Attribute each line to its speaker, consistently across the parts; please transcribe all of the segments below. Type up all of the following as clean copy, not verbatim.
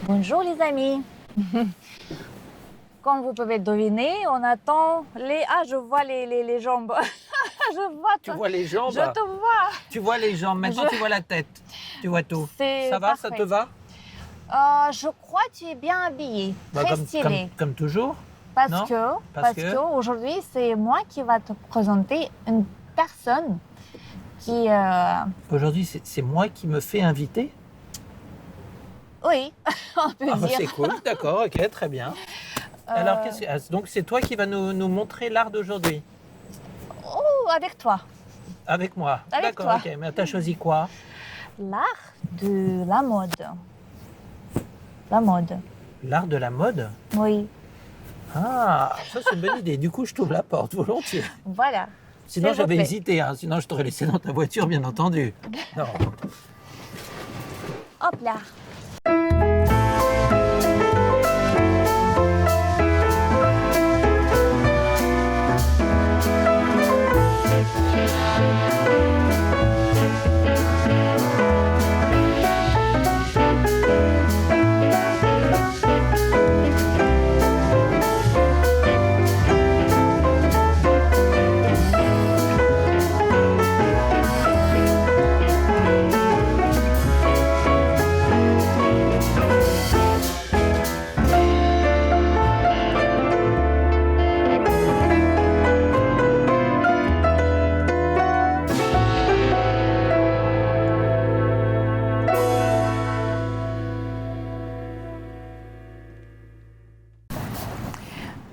Speaker 1: Bonjour les amis. Comme vous pouvez deviner, on attend les... Ah, je vois les jambes. Je vois
Speaker 2: Tu
Speaker 1: toi.
Speaker 2: vois les jambes?
Speaker 1: Je te vois.
Speaker 2: Tu vois les jambes, maintenant tu vois la tête. Tu vois tout.
Speaker 1: C'est
Speaker 2: Ça va,
Speaker 1: parfait.
Speaker 2: ça te va?
Speaker 1: Je crois que tu es bien habillé. Très
Speaker 2: comme,
Speaker 1: stylé.
Speaker 2: comme toujours.
Speaker 1: Parce
Speaker 2: non
Speaker 1: que aujourd'hui, c'est moi qui va te présenter une personne qui...
Speaker 2: Aujourd'hui, c'est moi qui me fais inviter?
Speaker 1: Oui, on peut dire.
Speaker 2: C'est cool, d'accord, ok, très bien. Alors, donc c'est toi qui vas nous montrer l'art d'aujourd'hui?
Speaker 1: Oh, avec toi.
Speaker 2: Avec moi?
Speaker 1: Avec
Speaker 2: D'accord,
Speaker 1: toi.
Speaker 2: ok. Mais t'as choisi quoi?
Speaker 1: L'art de la mode. La mode.
Speaker 2: L'art de la mode?
Speaker 1: Oui,
Speaker 2: Ah, ça c'est une bonne idée. Du coup, je t'ouvre la porte volontiers.
Speaker 1: voilà.
Speaker 2: Sinon,
Speaker 1: S'il vous
Speaker 2: j'avais
Speaker 1: plaît.
Speaker 2: hésité. Sinon, je t'aurais laissé dans ta voiture, bien entendu. Non.
Speaker 1: Hop là.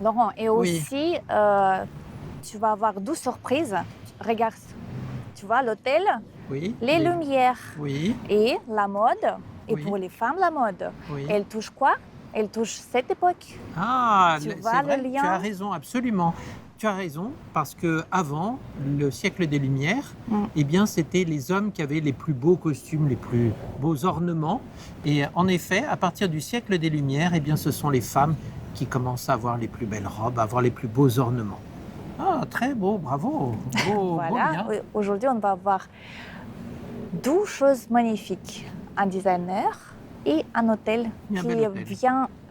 Speaker 1: Laurent, et
Speaker 2: Oui.
Speaker 1: aussi, tu vas avoir 12 surprises. Regarde, tu vois, l'hôtel,
Speaker 2: Oui.
Speaker 1: les lumières
Speaker 2: Oui.
Speaker 1: et la mode. Et
Speaker 2: Oui.
Speaker 1: pour les femmes, la mode.
Speaker 2: Oui.
Speaker 1: Elle touche quoi? Elle touche cette époque.
Speaker 2: Tu
Speaker 1: vois
Speaker 2: vrai,
Speaker 1: le lien?
Speaker 2: tu as raison, absolument. Tu as raison, parce que avant le siècle des Lumières, eh bien, c'était les hommes qui avaient les plus beaux costumes, les plus beaux ornements. Et en effet, à partir du siècle des Lumières, eh bien, ce sont les femmes qui commencent à avoir les plus belles robes, à avoir les plus beaux ornements. Ah, très beau, bravo. Beau
Speaker 1: Voilà,
Speaker 2: lien.
Speaker 1: aujourd'hui, on va voir 12 choses magnifiques. Un designer et un hôtel
Speaker 2: Un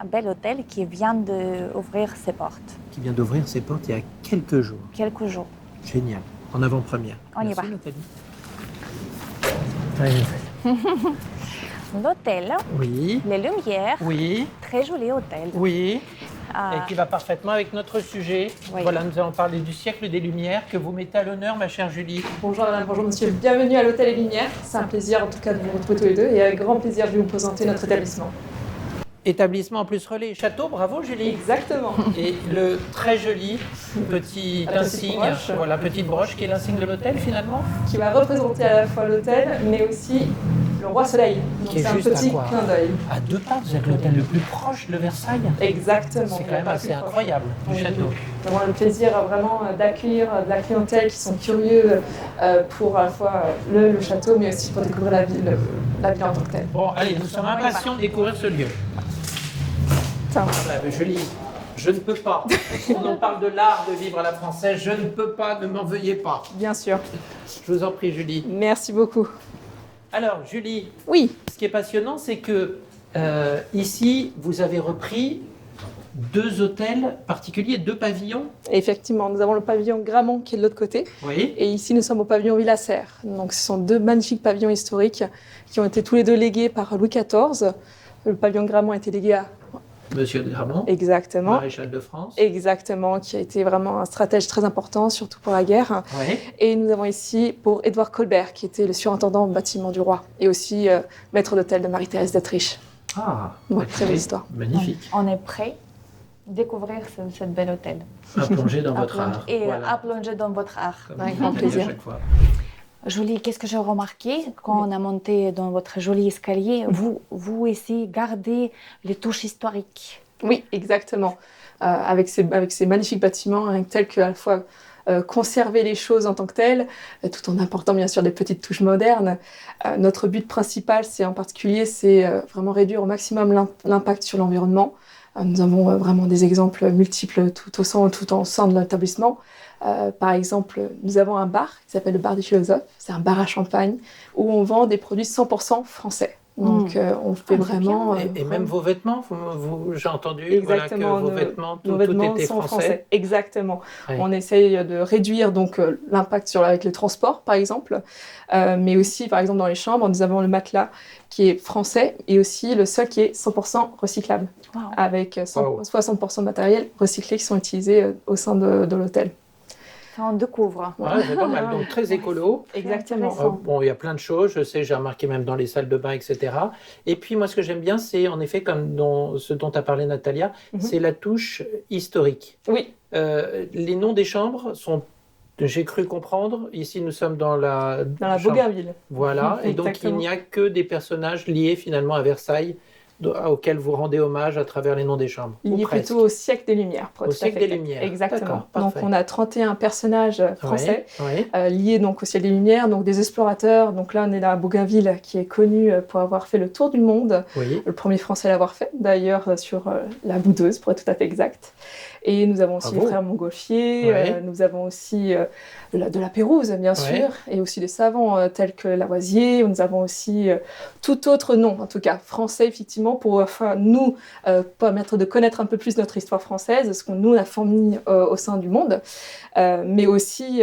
Speaker 1: bel hôtel qui vient d'ouvrir ses portes.
Speaker 2: Qui vient d'ouvrir ses portes il y a quelques jours.
Speaker 1: Quelques jours.
Speaker 2: Génial. En avant-première.
Speaker 1: On y va.
Speaker 2: Nathalie.
Speaker 1: L'hôtel,
Speaker 2: Oui.
Speaker 1: les lumières,
Speaker 2: Oui.
Speaker 1: très joli hôtel.
Speaker 2: Oui.
Speaker 1: Ah,
Speaker 2: Et qui va parfaitement avec notre sujet.
Speaker 1: Oui.
Speaker 2: Voilà, nous allons parler du siècle des Lumières que vous mettez à l'honneur, ma chère Julie.
Speaker 3: Bonjour madame, bonjour monsieur, bienvenue à l'Hôtel et Lumières. C'est un plaisir en tout cas de vous retrouver tous les deux et avec grand plaisir je vais vous présenter notre établissement.
Speaker 2: Établissement plus relais château, bravo Julie.
Speaker 3: Exactement.
Speaker 2: Et le très joli petit
Speaker 3: La petite
Speaker 2: insigne,
Speaker 3: broche.
Speaker 2: voilà, petite broche qui est l'insigne de l'hôtel finalement.
Speaker 3: Qui va représenter à la fois l'hôtel mais aussi le roi soleil. Donc
Speaker 2: Qui est
Speaker 3: c'est un
Speaker 2: juste à
Speaker 3: petit
Speaker 2: quoi
Speaker 3: clin d'œil.
Speaker 2: À deux pas, vous êtes l'hôtel le plus proche de Versailles.
Speaker 3: Exactement.
Speaker 2: C'est quand même assez incroyable, du château.
Speaker 3: Nous avons le plaisir vraiment d'accueillir de la clientèle qui sont curieux pour à la fois le château mais aussi pour découvrir la ville en tant que telle.
Speaker 2: Bon, allez, nous sommes impatients de découvrir ce lieu.
Speaker 3: Tiens.
Speaker 2: Julie, je ne peux pas. On en parle de l'art de vivre à la française, je ne peux pas, ne m'en veuillez pas.
Speaker 3: Bien sûr.
Speaker 2: Je vous en prie, Julie.
Speaker 3: Merci beaucoup.
Speaker 2: Alors, Julie,
Speaker 3: Oui.
Speaker 2: ce qui est passionnant, c'est que ici, vous avez repris deux hôtels particuliers, deux pavillons.
Speaker 3: Effectivement, nous avons le pavillon Gramont qui est de l'autre côté.
Speaker 2: Oui.
Speaker 3: Et ici, nous sommes au pavillon Villasser. Donc, ce sont deux magnifiques pavillons historiques qui ont été tous les deux légués par Louis XIV. Le pavillon Gramont a été légué à...
Speaker 2: Monsieur de Gramont,
Speaker 3: Exactement.
Speaker 2: maréchal de France.
Speaker 3: Exactement, qui a été vraiment un stratège très important, surtout pour la guerre.
Speaker 2: Oui.
Speaker 3: Et nous avons ici pour Édouard Colbert, qui était le surintendant au bâtiment du roi, et aussi maître d'hôtel de Marie-Thérèse d'Autriche.
Speaker 2: Ah,
Speaker 3: Ouais, très belle histoire.
Speaker 2: Magnifique.
Speaker 1: on est prêt à découvrir ce bel hôtel.
Speaker 2: À plonger dans votre
Speaker 1: À plonger-
Speaker 2: art.
Speaker 1: Et
Speaker 2: Voilà.
Speaker 1: à plonger dans votre art.
Speaker 2: Comme
Speaker 3: avec
Speaker 2: vous
Speaker 3: grand
Speaker 2: faites
Speaker 3: plaisir.
Speaker 2: à chaque fois.
Speaker 1: Julie, qu'est-ce que j'ai remarqué quand on a monté dans votre joli escalier? Vous ici gardez les touches historiques.
Speaker 3: Oui, exactement. Avec ces magnifiques bâtiments, tels que à la fois conserver les choses en tant que telles, tout en apportant bien sûr des petites touches modernes. Notre but principal, c'est vraiment réduire au maximum l'impact sur l'environnement. Nous avons vraiment des exemples multiples tout au sein de l'établissement. Par exemple, nous avons un bar qui s'appelle le Bar des Philosophes. C'est un bar à champagne où on vend des produits 100% français. Donc, on fait vraiment...
Speaker 2: Et même vos vêtements, j'ai entendu voilà, que vos vêtements, tout était
Speaker 3: sont
Speaker 2: français.
Speaker 3: Exactement.
Speaker 2: Ouais.
Speaker 3: On essaye de réduire donc l'impact avec les transports, par exemple, mais aussi, par exemple, dans les chambres, nous avons le matelas qui est français et aussi le sol qui est 100% recyclable, avec 60% de matériel recyclé qui sont utilisés au sein de l'hôtel.
Speaker 1: On découvre.
Speaker 2: C'est pas mal, donc très écolo.
Speaker 3: Exactement.
Speaker 2: Bon, il y a plein de choses, je sais, j'ai remarqué même dans les salles de bain, etc. Et puis moi, ce que j'aime bien, c'est en effet, comme ce dont a parlé Natalia, c'est la touche historique.
Speaker 3: Oui.
Speaker 2: Les noms des chambres sont, j'ai cru comprendre, ici nous sommes dans la
Speaker 3: Bougainville.
Speaker 2: Voilà, et donc il n'y a que des personnages liés finalement à Versailles, auxquels vous rendez hommage à travers les noms des chambres.
Speaker 3: Liés plutôt au siècle des Lumières.
Speaker 2: Au siècle des Lumières.
Speaker 3: Exactement. Donc on a 31 personnages français liés donc au siècle des Lumières, donc des explorateurs. Donc là on est à Bougainville qui est connu pour avoir fait le tour du monde. Le premier français à l'avoir fait d'ailleurs sur la Boudeuse pour être tout à fait exact. Et nous avons aussi les frères Montgolfier, nous avons aussi de la Pérouse bien sûr, et aussi des savants tels que Lavoisier. Nous avons aussi tout autre nom, en tout cas français effectivement, pour nous permettre de connaître un peu plus notre histoire française, ce qu'on nous a fourni au sein du monde, mais aussi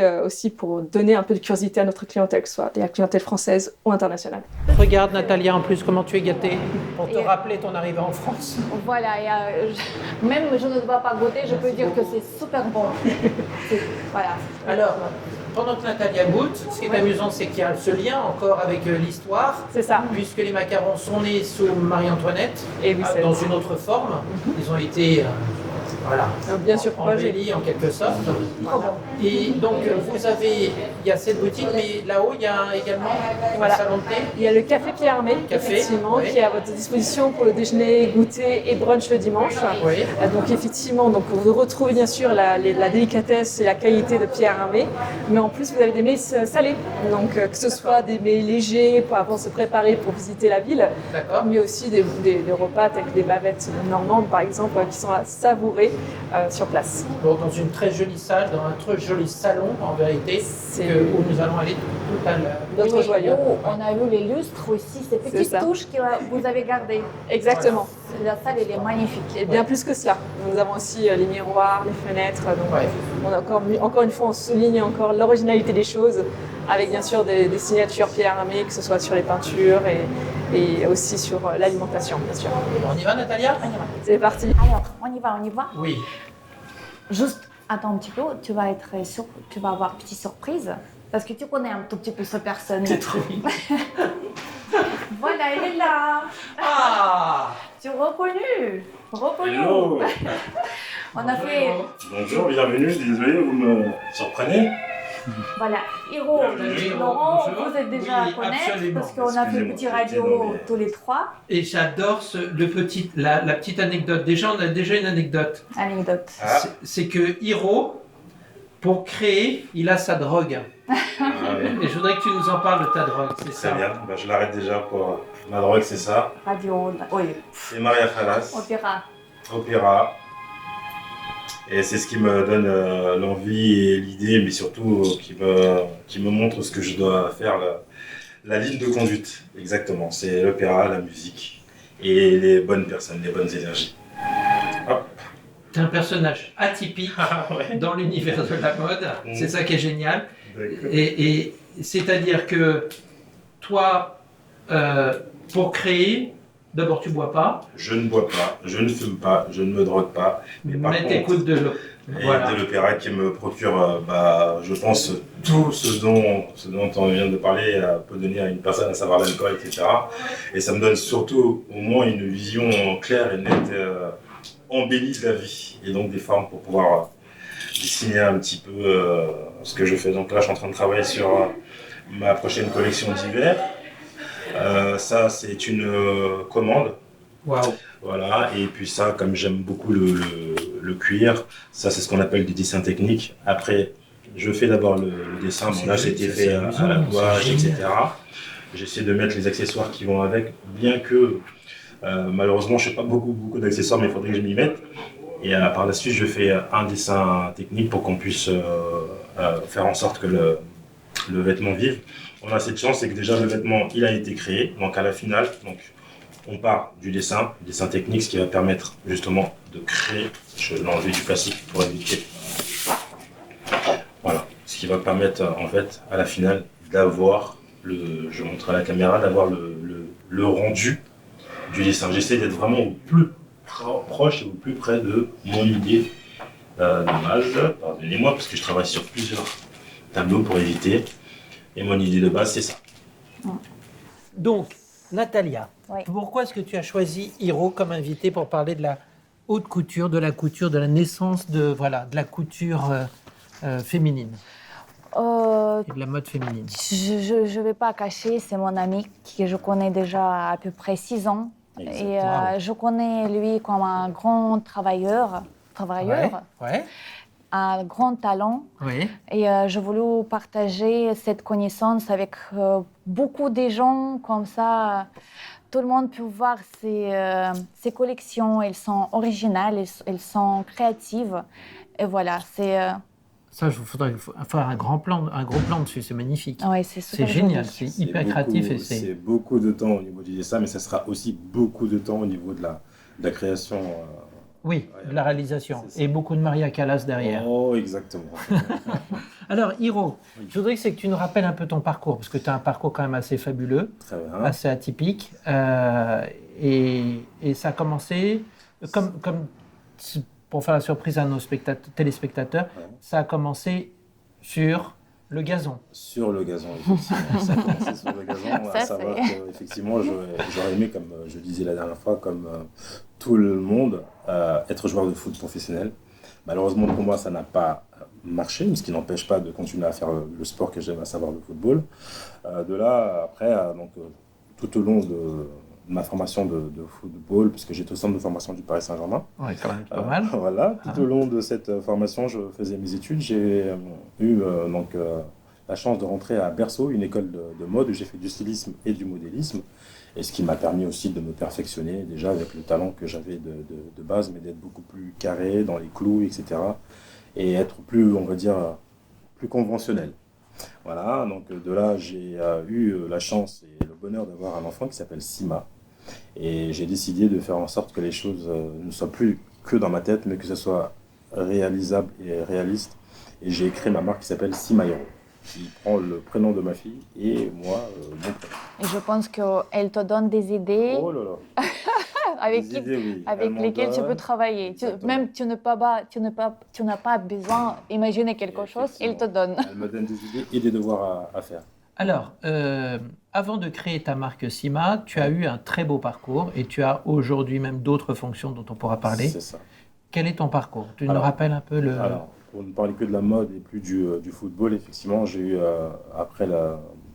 Speaker 3: pour donner un peu de curiosité à notre clientèle, que ce soit la clientèle française ou internationale.
Speaker 2: Regarde Natalia, en plus comment tu es gâtée pour te rappeler ton arrivée en France.
Speaker 1: Voilà, même je ne dois pas goûter, je peux dire que c'est super bon. Voilà.
Speaker 2: Alors, pendant que Natalia goûte, ce qui est amusant, c'est qu'il y a ce lien encore avec l'histoire.
Speaker 3: C'est ça.
Speaker 2: Puisque les macarons sont nés sous Marie-Antoinette, dans une autre forme. Ils ont été
Speaker 3: bien sûr
Speaker 2: embellis en quelque sorte. Voilà. Et donc, il y a cette boutique, mais là-haut, il y a également un salon de thé.
Speaker 3: Il y a le café Pierre Hermé, effectivement, qui est à votre disposition pour le déjeuner, goûter et brunch le dimanche. Donc effectivement, vous retrouvez bien sûr la délicatesse et la qualité de Pierre Hermé, mais en plus vous avez des mets salés, donc que ce soit des mets légers pour se préparer pour visiter la ville, mais aussi des repas tels que des bavettes normandes par exemple, qui sont à savourer sur place.
Speaker 2: Bon, dans une très jolie salle, dans un très joli salon en vérité, où nous allons aller tout à l'heure.
Speaker 3: Notre joyau.
Speaker 1: On a eu les lustres aussi, ces petites touches que vous avez gardées.
Speaker 3: Exactement.
Speaker 1: La salle, elle est magnifique.
Speaker 3: Et bien plus que cela. Nous avons aussi les miroirs, les fenêtres. Donc on a encore une fois, on souligne encore l'originalité des choses, avec bien sûr des signatures Pierre Hermé, que ce soit sur les peintures et aussi sur l'alimentation, bien sûr.
Speaker 2: On y va, Natalia ?
Speaker 3: On y va. C'est parti.
Speaker 1: Alors, on y va.
Speaker 2: Oui.
Speaker 1: Juste, attends un petit peu, tu vas avoir une petite surprise, parce que tu connais un tout petit peu cette personne.
Speaker 2: C'est trop mignon.
Speaker 1: Voilà, elle est là.
Speaker 2: Ah,
Speaker 1: tu as reconnu.
Speaker 4: Hello.
Speaker 1: On a fait...
Speaker 4: Bonjour, bienvenue, désolé, vous me surprenez.
Speaker 1: Voilà, Hiro, Laurent, vous êtes déjà à connaître parce qu'on a fait une petite radio tous les trois.
Speaker 2: Et j'adore la petite anecdote. Déjà, on a déjà une anecdote. C'est que Hiro, pour créer, il a sa drogue. Et je voudrais que tu nous en parles de ta drogue, c'est ça.
Speaker 4: Très bien, je l'arrête déjà pour ma drogue, c'est ça.
Speaker 1: Radio, oui.
Speaker 4: C'est Maria Callas.
Speaker 1: Opéra.
Speaker 4: Et c'est ce qui me donne l'envie et l'idée, mais surtout qui me montre ce que je dois faire, la ligne de conduite. Exactement, c'est l'opéra, la musique et les bonnes personnes, les bonnes énergies. Hop.
Speaker 2: Tu es un personnage atypique dans l'univers de la mode, c'est ça qui est génial. Et c'est-à-dire que toi, pour créer, d'abord tu bois pas.
Speaker 4: Je ne bois pas, je ne fume pas, je ne me drogue pas.
Speaker 2: Mais t'écoutes de l'eau.
Speaker 4: Voilà. De l'opéra qui me procure, je pense, tout ce dont on vient de parler peut donner à une personne, à savoir l'alcool, etc. Et ça me donne surtout au moins une vision claire et nette, embellie de la vie. Et donc des formes pour pouvoir dessiner un petit peu ce que je fais. Donc là, je suis en train de travailler sur ma prochaine collection d'hiver. Ça, c'est une commande.
Speaker 2: Waouh.
Speaker 4: Voilà, et puis ça, comme j'aime beaucoup le cuir, ça c'est ce qu'on appelle des dessins techniques. Après, je fais d'abord le dessin, bon, là c'était fait à la gouache, etc. J'essaie de mettre les accessoires qui vont avec, bien que malheureusement je n'ai pas beaucoup d'accessoires, mais il faudrait que je m'y mette. Et par la suite, je fais un dessin technique pour qu'on puisse faire en sorte que le vêtement vive. on a cette chance, c'est que déjà le vêtement, il a été créé. Donc à la finale, donc, on part du dessin technique, ce qui va permettre justement de créer, je vais l'enlever du plastique pour éviter. Voilà, ce qui va permettre en fait à la finale d'avoir je montre à la caméra, d'avoir le rendu du dessin. J'essaie d'être vraiment au plus proche et au plus près de mon idée de base. Pardonnez-moi parce que je travaille sur plusieurs tableaux pour éviter. Et mon idée de base, c'est ça.
Speaker 2: Donc, Natalia,
Speaker 1: Oui.
Speaker 2: pourquoi est-ce que tu as choisi Hiro comme invité pour parler de la haute couture, de la naissance de la couture féminine et de la mode féminine?
Speaker 1: Je ne vais pas cacher, c'est mon ami que je connais déjà à peu près 6 ans. Et
Speaker 2: Wow.
Speaker 1: je connais lui comme un grand travailleur,
Speaker 2: Ouais.
Speaker 1: un grand talent.
Speaker 2: Oui.
Speaker 1: Et je voulais partager cette connaissance avec beaucoup de gens, comme ça tout le monde peut voir ses collections, elles sont originales, elles sont créatives. Et voilà, c'est...
Speaker 2: Ça, il faudrait faire un gros plan dessus, c'est magnifique.
Speaker 1: Ouais, c'est
Speaker 2: C'est
Speaker 1: super
Speaker 2: génial,
Speaker 1: joli.
Speaker 2: c'est hyper créatif. Et
Speaker 5: C'est beaucoup de temps au niveau du dessin, mais ça sera aussi beaucoup de temps au niveau de la création.
Speaker 2: Oui, de la réalisation.
Speaker 5: C'est ça.
Speaker 2: Et beaucoup de Maria Callas derrière.
Speaker 5: Oh, exactement.
Speaker 2: Alors, Hiro,
Speaker 5: Oui.
Speaker 2: je voudrais que tu nous rappelles un peu ton parcours, parce que tu as un parcours quand même assez fabuleux,
Speaker 5: Très bien.
Speaker 2: assez atypique. Et ça a commencé, pour faire la surprise à nos téléspectateurs,
Speaker 5: Ouais.
Speaker 2: ça a commencé sur le gazon.
Speaker 5: Sur le gazon, effectivement. Ça a commencé sur le gazon.
Speaker 1: Ça,
Speaker 5: À savoir
Speaker 1: c'est-
Speaker 5: qu'effectivement, j'aurais aimé, comme je disais la dernière fois, comme tout le monde, être joueur de foot professionnel. Malheureusement, pour moi, ça n'a pas marché, mais ce qui n'empêche pas de continuer à faire le sport que j'aime, à savoir le football. De là, après, tout au long de ma formation de football, puisque j'étais au centre de formation du Paris Saint-Germain,
Speaker 2: Ouais, quand même pas mal.
Speaker 5: voilà, tout au long de cette formation, je faisais mes études. J'ai eu la chance de rentrer à Berceau, une école de mode où j'ai fait du stylisme et du modélisme. Et ce qui m'a permis aussi de me perfectionner, déjà avec le talent que j'avais de base, mais d'être beaucoup plus carré dans les clous, etc. Et être plus, on va dire, plus conventionnel. Voilà, donc de là, j'ai eu la chance et le bonheur d'avoir un enfant qui s'appelle Sima. Et j'ai décidé de faire en sorte que les choses ne soient plus que dans ma tête, mais que ce soit réalisable et réaliste. Et j'ai créé ma marque qui s'appelle Simairo, qui prend le prénom de ma fille et moi, mon prénom.
Speaker 1: Et je pense qu'elle te donne des idées
Speaker 5: Oh là là,
Speaker 1: avec,
Speaker 5: des idées, oui.
Speaker 1: avec
Speaker 5: Elle m'en
Speaker 1: lesquelles tu
Speaker 5: donne.
Speaker 1: peux travailler.
Speaker 5: Exactement.
Speaker 1: Même tu n'as pas besoin d'imaginer quelque chose, elle te donne.
Speaker 5: Elle me donne des idées et des devoirs à faire.
Speaker 2: Alors, avant de créer ta marque Sima, tu as eu un très beau parcours et tu as aujourd'hui même d'autres fonctions dont on pourra parler.
Speaker 5: C'est ça.
Speaker 2: Quel est ton parcours? Tu nous
Speaker 5: Alors,
Speaker 2: rappelles un peu le...
Speaker 5: Alors, pour ne parler que de la mode et plus du football, effectivement, j'ai eu, après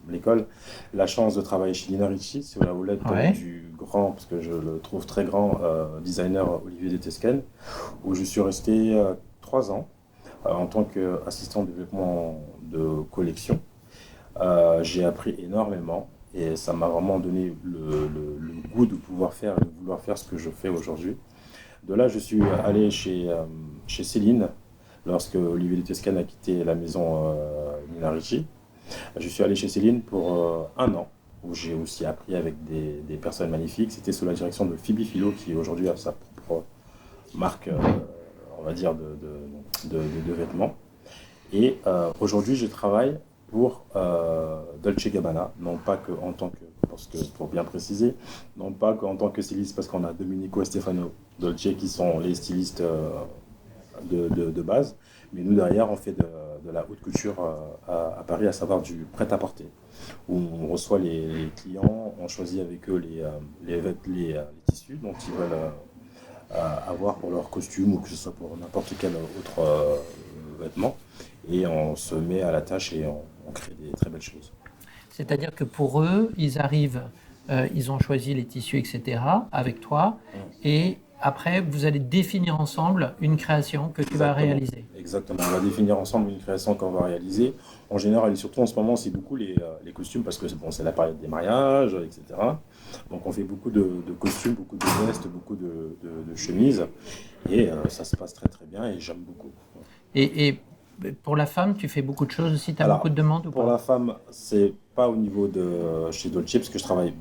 Speaker 5: l'école, la chance de travailler chez Lina Ricci, sous la houlette
Speaker 2: Ouais.
Speaker 5: du grand, parce que je le trouve très grand, designer Olivier de Tesken, où je suis resté 3 ans en tant qu'assistant de développement de collection. J'ai appris énormément et ça m'a vraiment donné le goût de pouvoir faire et de vouloir faire ce que je fais aujourd'hui. De là, je suis allé chez Céline lorsque Olivier de Tescan a quitté la maison Nina Ricci. Je suis allé chez Céline pour 1 an, où j'ai aussi appris avec des personnes magnifiques. C'était sous la direction de Phoebe Philo, qui aujourd'hui a sa propre marque, on va dire, de vêtements. Et aujourd'hui, je travaille pour Dolce Gabbana, non pas que en tant que, parce que pour bien préciser, non pas qu'en tant que styliste, parce qu'on a Domenico et Stefano Dolce qui sont les stylistes de base, mais nous derrière on fait de la haute couture à Paris, à savoir du prêt-à-porter, où on reçoit les clients, on choisit avec eux les tissus dont ils veulent avoir pour leur costume ou que ce soit pour n'importe quel autre vêtement, et on se met à la tâche et on crée des très belles choses.
Speaker 2: C'est-à-dire que pour eux, ils arrivent, ils ont choisi les tissus, etc., avec toi, et après, vous allez définir ensemble une création que tu vas
Speaker 5: Exactement.
Speaker 2: réaliser.
Speaker 5: Exactement, on va définir ensemble une création qu'on va réaliser. En général, et surtout en ce moment, c'est beaucoup les costumes, parce que c'est la période des mariages, etc. Donc on fait beaucoup de costumes, beaucoup de vestes, beaucoup de chemises, et ça se passe très très bien, et j'aime beaucoup.
Speaker 2: Et pour la femme, tu fais beaucoup de choses aussi, tu as
Speaker 5: Alors,
Speaker 2: beaucoup de demandes ou
Speaker 5: Pour
Speaker 2: pas?
Speaker 5: la femme, c'est pas au niveau de chez Dolce, parce que je travaille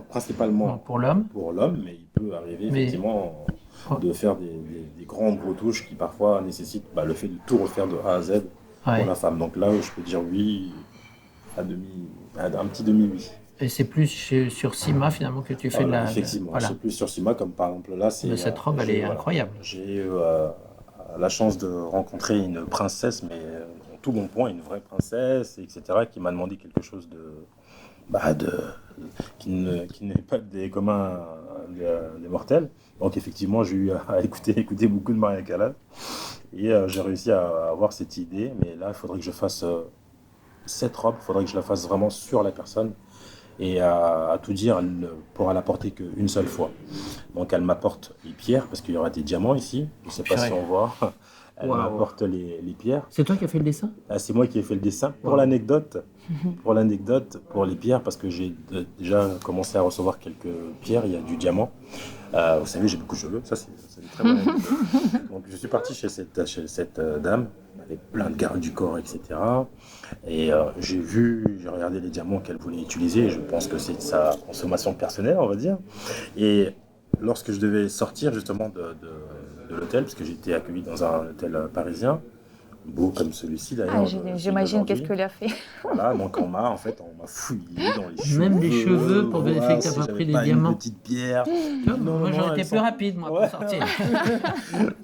Speaker 5: principalement
Speaker 2: Non, pour l'homme?
Speaker 5: pour l'homme, mais il peut arriver
Speaker 2: Mais-
Speaker 5: effectivement de faire des grandes retouches qui parfois nécessitent le fait de tout refaire de A à Z
Speaker 2: Ouais.
Speaker 5: pour la femme. Donc là, je peux dire oui, un petit demi-oui.
Speaker 2: Et c'est plus sur Sima finalement que tu fais de la...
Speaker 5: Effectivement,
Speaker 2: Voilà.
Speaker 5: c'est plus sur Sima, comme par exemple là,
Speaker 2: Mais cette robe, elle est incroyable.
Speaker 5: J'ai eu la chance de rencontrer une princesse, mais en tout bon point, une vraie princesse, etc., qui m'a demandé quelque chose qui n'est pas des communs des mortels. Donc effectivement, j'ai eu à écouter beaucoup de Maria Callas, et j'ai réussi à avoir cette idée, mais là, il faudrait que je fasse cette robe, il faudrait que je la fasse vraiment sur la personne. Et à tout dire, elle ne pourra la porter qu'une seule fois. Donc elle m'apporte les pierres, parce qu'il y aura des diamants ici. Je ne sais pas si on voit. Elle m'apporte les pierres.
Speaker 2: C'est toi qui as fait le dessin?
Speaker 5: C'est moi qui ai fait le dessin. Pour l'anecdote, pour les pierres, parce que j'ai déjà commencé à recevoir quelques pierres, il y a du diamant. Vous savez, j'ai beaucoup de cheveux, ça c'est une très bonne anecdote. Donc je suis parti chez cette dame, avec plein de gardes du corps, etc. Et j'ai regardé les diamants qu'elle voulait utiliser, et je pense que c'est de sa consommation personnelle, on va dire. Et lorsque je devais sortir justement de l'hôtel, parce que j'étais accueilli dans un hôtel parisien, beau comme celui-ci d'ailleurs.
Speaker 1: J'imagine qu'est-ce qu'il a fait.
Speaker 5: Voilà, donc on m'a fouillé dans les cheveux.
Speaker 2: Même les cheveux pour vérifier que tu n'as pas pris des diamants.
Speaker 5: Une petite pierre.
Speaker 2: Moi j'aurais été plus rapide moi, pour sortir.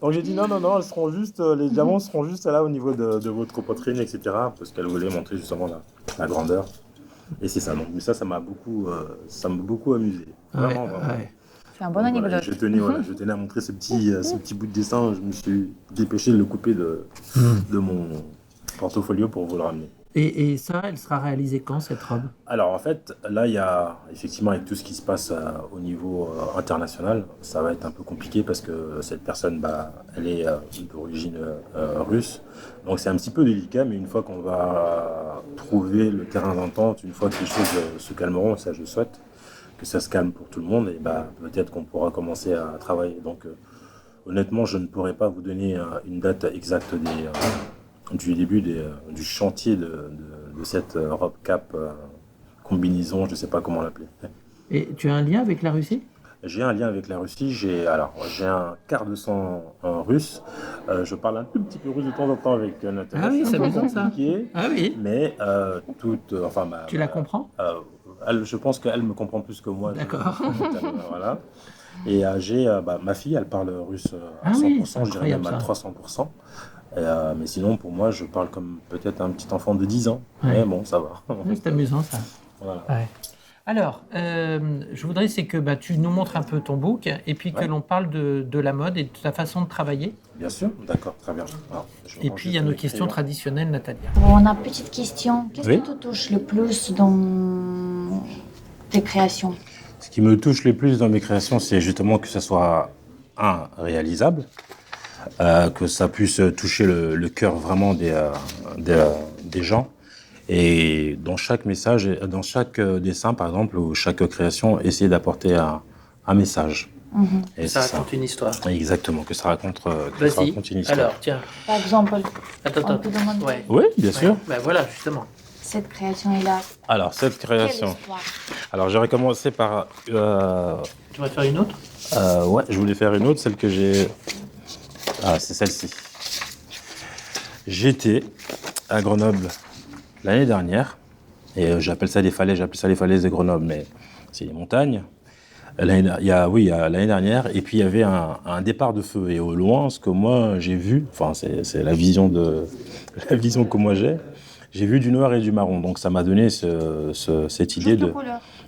Speaker 5: Donc j'ai dit non, les diamants seront juste là au niveau de votre poitrine, etc. Parce qu'elle voulait montrer justement la grandeur. Et c'est ça. Donc ça m'a beaucoup amusé. Vraiment, vraiment.
Speaker 1: C'est un bon anecdote.
Speaker 5: Je tenais à montrer ce petit bout de dessin. Je me suis dépêché de le couper de mon portfolio pour vous le ramener.
Speaker 2: Et ça, elle sera réalisée quand, cette robe?
Speaker 5: Alors en fait, là il y a effectivement, avec tout ce qui se passe au niveau international, ça va être un peu compliqué parce que cette personne, elle est d'origine russe. Donc c'est un petit peu délicat, mais une fois qu'on va trouver le terrain d'entente, une fois que les choses se calmeront, ça je souhaite que ça se calme pour tout le monde, et peut-être qu'on pourra commencer à travailler. Donc honnêtement, je ne pourrais pas vous donner une date exacte du début du chantier de cette robe cap combinaison, je ne sais pas comment l'appeler.
Speaker 2: Et tu as un lien avec la Russie?
Speaker 5: J'ai un lien avec la Russie, j'ai un quart de sang russe, je parle un tout petit peu russe de temps en temps avec Nathalie.
Speaker 2: Ah oui, c'est amusant ça. Ah oui.
Speaker 5: Mais
Speaker 2: tu la comprends?
Speaker 5: Je pense qu'elle me comprend plus que moi.
Speaker 2: D'accord.
Speaker 5: Voilà. Et j'ai ma fille, elle parle russe à 100%, je dirais même à 300%. Mais sinon, pour moi, je parle comme peut-être un petit enfant de 10 ans. Ouais. Mais bon, ça va.
Speaker 2: C'est amusant ça.
Speaker 5: Voilà.
Speaker 2: Ouais. Alors, je voudrais que tu nous montres un peu ton book et puis que l'on parle de la mode et de ta façon de travailler.
Speaker 5: Bien sûr, d'accord, très bien. Alors,
Speaker 2: et puis, il y a nos questions traditionnelles, Nathalie.
Speaker 1: On a une petite question. Qu'est-ce qui te touche le plus dans tes créations?
Speaker 5: Ce qui me touche le plus dans mes créations, c'est justement que ça soit, réalisable, que ça puisse toucher le cœur vraiment des gens. Et dans chaque message, dans chaque dessin, par exemple, ou chaque création, essayer d'apporter un message.
Speaker 2: Et ça raconte une histoire.
Speaker 5: Exactement, que ça raconte une histoire.
Speaker 2: Alors, tiens.
Speaker 1: Par exemple,
Speaker 2: on
Speaker 1: peut demander.
Speaker 5: Ouais. Oui, bien sûr.
Speaker 2: Voilà, justement.
Speaker 1: Cette création est là.
Speaker 5: Alors, cette création. Alors, j'aurais commencé par.
Speaker 2: Tu vas faire une autre?
Speaker 5: Ouais, je voulais faire une autre, celle que j'ai. Ah, c'est celle-ci. J'étais à Grenoble l'année dernière, et j'appelle ça les falaises de Grenoble, mais c'est les montagnes. L'année dernière, et puis il y avait un départ de feu, et au loin, ce que moi j'ai vu, enfin c'est la vision que moi j'ai vu du noir et du marron, donc ça m'a donné cette idée de...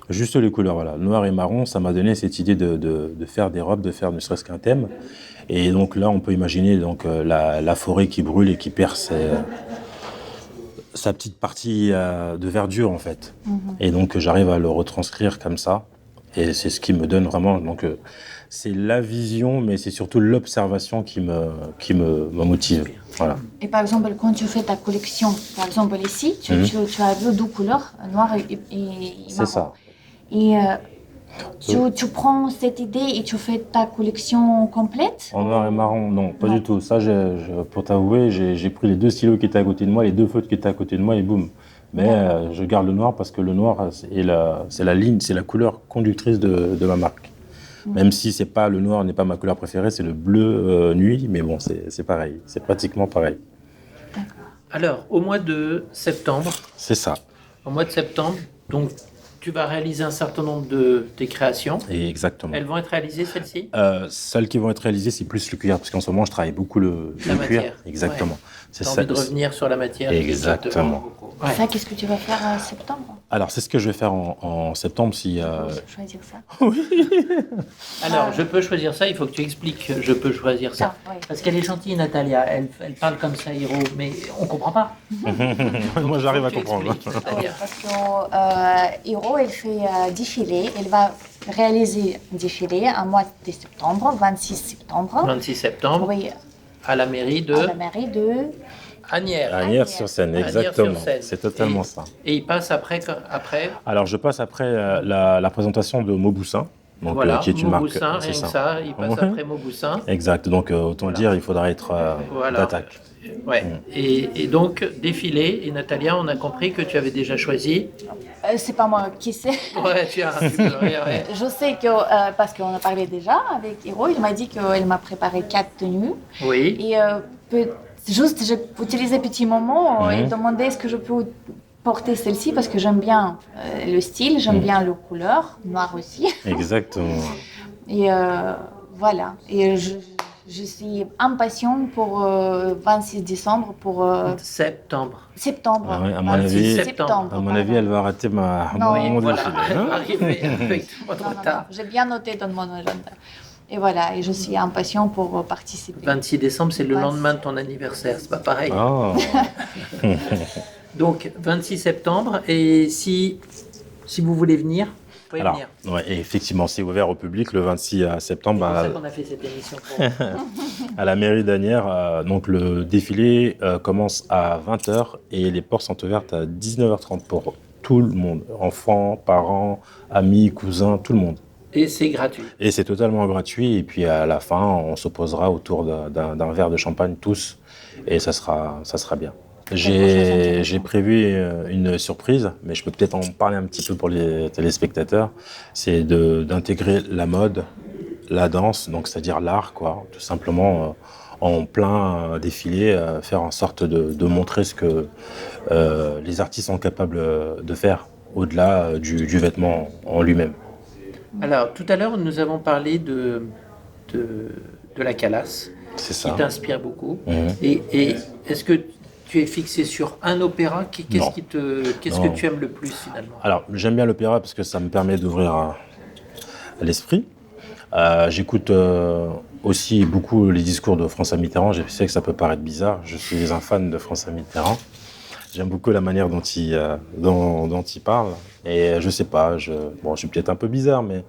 Speaker 5: Juste les couleurs, voilà. Noir et marron, ça m'a donné cette idée de faire des robes, de faire ne serait-ce qu'un thème. Et donc là, on peut imaginer la forêt qui brûle et qui perd sa petite partie de verdure, en fait. Et donc, j'arrive à le retranscrire comme ça. Et c'est ce qui me donne vraiment... Donc, c'est la vision, mais c'est surtout l'observation qui me motive. Voilà.
Speaker 1: Et par exemple, quand tu fais ta collection, par exemple ici, tu as vu deux couleurs, noir et marron.
Speaker 5: C'est ça.
Speaker 1: Et Tu prends cette idée et tu fais ta collection complète?
Speaker 5: En noir et marron, non, pas du tout. Ça, pour t'avouer, j'ai pris les 2 stylos qui étaient à côté de moi, les 2 feutres qui étaient à côté de moi et boum. Mais je garde le noir parce que le noir, c'est la ligne, c'est la couleur conductrice de ma marque. Même si le noir n'est pas ma couleur préférée, c'est le bleu nuit, mais bon, c'est pareil, c'est pratiquement pareil.
Speaker 2: Alors, au mois de septembre,
Speaker 5: C'est ça,
Speaker 2: donc tu vas réaliser un certain nombre de tes créations.
Speaker 5: et exactement.
Speaker 2: Elles vont être réalisées, celles-ci?
Speaker 5: Celles qui vont être réalisées, c'est plus le cuir, parce qu'en ce moment, je travaille beaucoup le
Speaker 2: La
Speaker 5: cuir.
Speaker 2: matière.
Speaker 5: Exactement.
Speaker 2: Ouais.
Speaker 5: C'est
Speaker 2: T'as
Speaker 5: ça.
Speaker 2: envie de revenir sur la matière.
Speaker 5: Exactement.
Speaker 2: qui te vend beaucoup. Ouais.
Speaker 1: Ça, qu'est-ce que tu vas faire en septembre?
Speaker 5: Alors, c'est ce que je vais faire en septembre. Si,
Speaker 1: Choisir ça.
Speaker 2: Alors, je peux choisir ça, il faut que tu expliques je peux choisir ça.
Speaker 1: Ça, oui.
Speaker 2: Parce qu'elle est gentille, Natalia, elle parle comme ça, Hiro, mais on comprend pas.
Speaker 5: moi, j'arrive à
Speaker 2: Tu
Speaker 5: comprendre.
Speaker 2: expliques, Natalia.
Speaker 1: Parce que Hiro, elle fait défilé. Elle va réaliser un défilé en mois de septembre, 26 septembre.
Speaker 2: 26 septembre,
Speaker 1: Oui,
Speaker 2: à la mairie de
Speaker 1: à la mairie de...
Speaker 2: Agnières.
Speaker 5: Agnières-sur-Seine, exactement.
Speaker 2: Agnières-sur-Seine.
Speaker 5: C'est totalement ça.
Speaker 2: Et il passe après
Speaker 5: Alors, je passe après la présentation de Mauboussin, donc,
Speaker 2: voilà,
Speaker 5: qui est une marque.
Speaker 2: Mauboussin, rien que ça, il passe après Mauboussin.
Speaker 5: Exact. Donc, autant
Speaker 2: Voilà.
Speaker 5: dire, il faudra être
Speaker 2: Voilà.
Speaker 5: d'attaque.
Speaker 2: Ouais. Et donc, défilé, et Natalia, on a compris que tu avais déjà choisi.
Speaker 1: c'est pas moi qui sais.
Speaker 2: Ouais, tu peux rire, ouais.
Speaker 1: Je sais que, parce qu'on a parlé déjà avec Hiro, il m'a dit qu'elle m'a préparé 4 tenues.
Speaker 2: Oui.
Speaker 1: Et juste, j'ai utilisé petit moment et
Speaker 5: Mhm.
Speaker 1: demandé est-ce que je peux porter celle-ci parce que j'aime bien le style, j'aime bien le couleur, noir aussi.
Speaker 5: Exactement.
Speaker 1: Et voilà. Et je suis impatiente pour 26 décembre, pour
Speaker 2: Septembre.
Speaker 1: septembre.
Speaker 5: Ah ouais, à mon
Speaker 1: 26
Speaker 5: avis-
Speaker 1: septembre.
Speaker 5: À mon avis, elle va rater
Speaker 1: Non,
Speaker 5: mon
Speaker 2: Voilà,
Speaker 5: défilé,
Speaker 2: elle
Speaker 5: hein.
Speaker 2: va arriver avec trop
Speaker 1: Non, non, non,
Speaker 2: tard.
Speaker 1: j'ai bien noté dans mon agenda. Et voilà, et je suis impatiente pour participer.
Speaker 2: 26 décembre, c'est le
Speaker 1: 26.
Speaker 2: lendemain de ton anniversaire, c'est pas pareil.
Speaker 5: Ah.
Speaker 2: Donc, 26 septembre, et si vous voulez venir, vous pouvez
Speaker 5: Alors,
Speaker 2: venir.
Speaker 5: ouais, et effectivement, c'est ouvert au public le 26 septembre
Speaker 2: C'est pour ça
Speaker 5: à,
Speaker 2: qu'on a fait cette émission. Pour...
Speaker 5: à la mairie d'Asnières. Donc, le défilé commence à 20h et les portes sont ouvertes à 19h30 pour tout le monde. Enfants, parents, amis, cousins, tout le monde.
Speaker 2: Et c'est gratuit.
Speaker 5: Et c'est totalement gratuit. Et puis, à la fin, on se posera autour d'un verre de champagne tous. Et ça sera bien. J'ai prévu une surprise, mais je peux peut-être en parler un petit peu pour les téléspectateurs. C'est d'intégrer la mode, la danse, donc c'est-à-dire l'art, quoi, tout simplement en plein défilé, faire en sorte de montrer ce que les artistes sont capables de faire au-delà du vêtement en lui-même.
Speaker 2: Alors, tout à l'heure, nous avons parlé de la Calas,
Speaker 5: C'est
Speaker 2: qui
Speaker 5: ça.
Speaker 2: t'inspire beaucoup.
Speaker 5: Mhm.
Speaker 2: Et est-ce que tu es fixé sur un opéra?
Speaker 5: Non.
Speaker 2: Qu'est-ce
Speaker 5: Non.
Speaker 2: que tu aimes le plus, finalement?
Speaker 5: Alors, j'aime bien l'opéra parce que ça me permet d'ouvrir l'esprit. J'écoute aussi beaucoup les discours de François Mitterrand. Je sais que ça peut paraître bizarre. Je suis un fan de François Mitterrand. J'aime beaucoup la manière dont il parle. Et je sais pas, je suis peut-être un peu bizarre, mais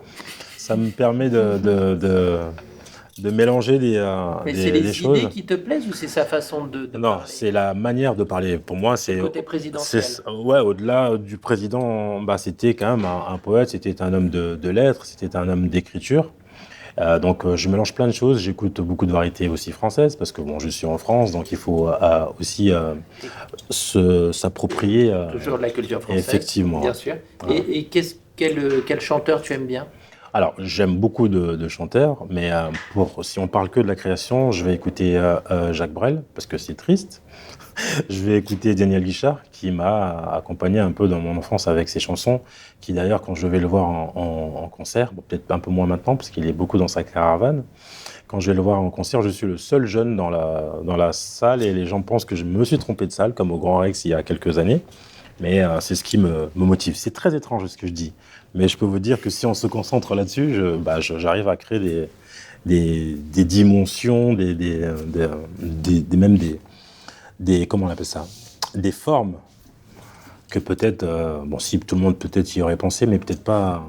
Speaker 5: ça me permet de mélanger
Speaker 2: Mais c'est
Speaker 5: des
Speaker 2: les
Speaker 5: choses.
Speaker 2: idées qui te plaisent ou c'est sa façon de
Speaker 5: Non,
Speaker 2: parler?
Speaker 5: c'est la manière de parler. Pour moi, c'est...
Speaker 2: Le côté présidentiel.
Speaker 5: Ouais, au-delà du président, c'était quand même un poète, c'était un homme de lettres, c'était un homme d'écriture. Donc je mélange plein de choses, j'écoute beaucoup de variétés aussi françaises, parce que je suis en France, donc il faut aussi s'approprier...
Speaker 2: Toujours de la culture française.
Speaker 5: Effectivement.
Speaker 2: Bien sûr.
Speaker 5: Voilà.
Speaker 2: Et quel chanteur tu aimes bien?
Speaker 5: Alors, j'aime beaucoup de chanteurs, mais si on parle que de la création, je vais écouter Jacques Brel, parce que c'est triste. Je vais écouter Daniel Guichard, qui m'a accompagné un peu dans mon enfance avec ses chansons, qui d'ailleurs, quand je vais le voir en concert, peut-être un peu moins maintenant, parce qu'il est beaucoup dans sa caravane, quand je vais le voir en concert, je suis le seul jeune dans la salle, et les gens pensent que je me suis trompé de salle, comme au Grand Rex il y a quelques années. Mais c'est ce qui me motive. C'est très étrange ce que je dis. Mais je peux vous dire que si on se concentre là-dessus, j'arrive à créer des dimensions, même des comment on appelle ça, des formes que peut-être, si tout le monde peut-être y aurait pensé, mais peut-être pas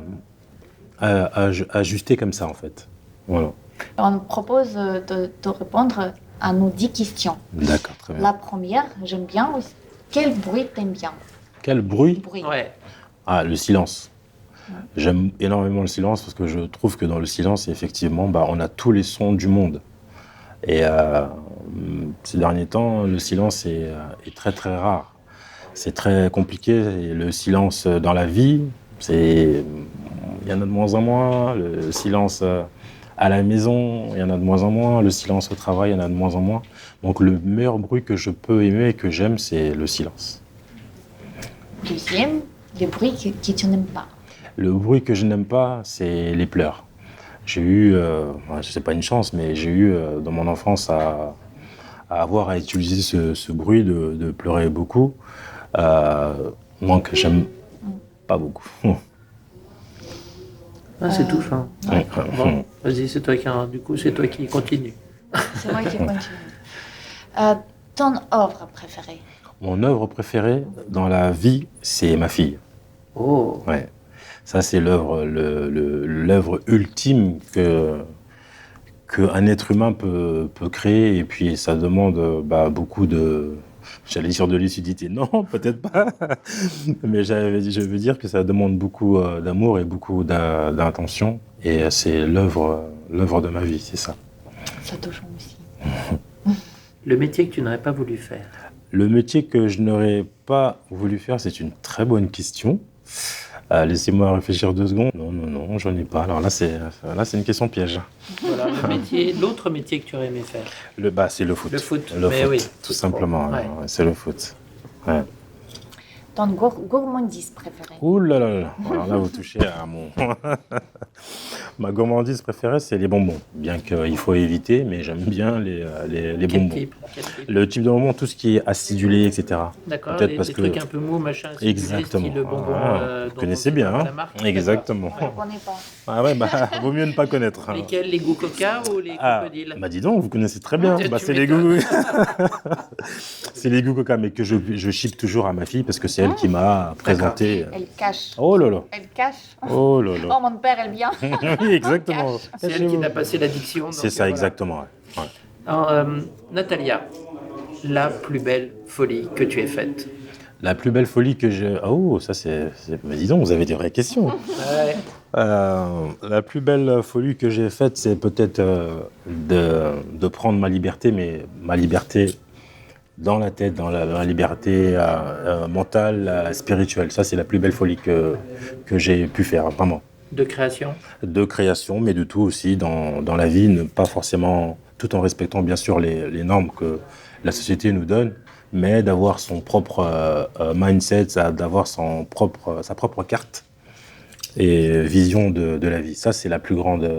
Speaker 5: ajuster comme ça en fait. Voilà.
Speaker 1: On propose de répondre à nos 10 questions.
Speaker 5: D'accord, très bien.
Speaker 1: La première, j'aime bien. Quel bruit t'aimes bien?
Speaker 5: Quel bruit?
Speaker 1: Bruit.
Speaker 2: Ouais.
Speaker 5: Ah, le silence. J'aime énormément le silence parce que je trouve que dans le silence, effectivement, on a tous les sons du monde. Et ces derniers temps, le silence est très très rare. C'est très compliqué. Et le silence dans la vie, il y en a de moins en moins. Le silence à la maison, il y en a de moins en moins. Le silence au travail, il y en a de moins en moins. Donc le meilleur bruit que je peux aimer et que j'aime, c'est le silence.
Speaker 1: Deuxième, le bruit que tu n'aimes pas.
Speaker 5: Le bruit que je n'aime pas, c'est les pleurs. J'ai eu, c'est pas une chance, mais j'ai eu dans mon enfance à avoir à utiliser ce bruit de pleurer beaucoup. Donc j'aime pas beaucoup.
Speaker 2: C'est touchant.
Speaker 5: Ouais.
Speaker 2: Bon, vas-y, c'est toi qui continue.
Speaker 1: C'est moi qui continue. Ton œuvre préférée?
Speaker 5: Mon œuvre préférée dans la vie, c'est ma fille.
Speaker 2: Oh.
Speaker 5: Ouais. Ça, c'est l'œuvre ultime qu'un être humain peut créer. Et puis, ça demande beaucoup j'allais dire de lucidité. Non, peut-être pas. Mais je veux dire que ça demande beaucoup d'amour et beaucoup d'intention. Et c'est l'œuvre de ma vie, c'est ça.
Speaker 1: Ça touche aussi.
Speaker 2: Le métier que tu n'aurais pas voulu faire?
Speaker 5: Le métier que je n'aurais pas voulu faire, c'est une très bonne question. Laissez-moi réfléchir 2 secondes. Non, j'en ai pas. Alors là, c'est une question piège.
Speaker 2: Voilà, l'autre métier que tu aurais aimé faire?
Speaker 5: C'est le foot.
Speaker 2: Le foot,
Speaker 5: Oui, tout simplement.
Speaker 2: Ouais.
Speaker 5: Ouais, c'est le foot. Ouais.
Speaker 1: Ton gourmandise préférée?
Speaker 5: Ouh là là là. Alors là, vous touchez à mon... Ma gourmandise préférée, c'est les bonbons. Bien qu'il faut éviter, mais j'aime bien les bonbons.
Speaker 2: Quel type?
Speaker 5: Le type de bonbons, tout ce qui est acidulé, etc.
Speaker 2: D'accord,
Speaker 5: Peut-être
Speaker 2: les
Speaker 5: parce que...
Speaker 2: trucs un peu mous, machin.
Speaker 5: Exactement.
Speaker 2: Le bonbon,
Speaker 5: Vous connaissez bien, hein?
Speaker 2: la marque.
Speaker 5: Exactement.
Speaker 1: Je ne connais pas.
Speaker 5: Ah ouais, vaut mieux ne pas connaître.
Speaker 2: Lesquels? Les goûts coca ou les crocodiles?
Speaker 5: Dis donc, vous connaissez très bien. C'est les goûts. C'est les goûts coca, mais que je ship toujours à ma fille parce que c'est elle qui m'a présenté.
Speaker 1: Elle cache.
Speaker 5: Oh là là.
Speaker 1: Elle cache.
Speaker 5: Oh là là.
Speaker 1: Oh, mon père, elle vient.
Speaker 5: Oui, exactement.
Speaker 2: C'est elle qui t'a passé l'addiction.
Speaker 5: C'est ça, exactement. Ouais.
Speaker 2: Alors, Natalia, la plus belle folie que tu aies faite?
Speaker 5: La plus belle folie que j'ai... Oh, ça c'est... Mais dis donc, vous avez des vraies questions.
Speaker 2: Ouais.
Speaker 5: La plus belle folie que j'ai faite, c'est peut-être de prendre ma liberté, mais ma liberté dans la tête, dans la liberté mentale, spirituelle. Ça, c'est la plus belle folie que j'ai pu faire, vraiment.
Speaker 2: De création?
Speaker 5: De création, mais de tout aussi dans la vie, ne pas forcément, tout en respectant bien sûr les normes que la société nous donne, mais d'avoir son propre mindset, d'avoir sa propre carte et vision de la vie. Ça, c'est la plus grande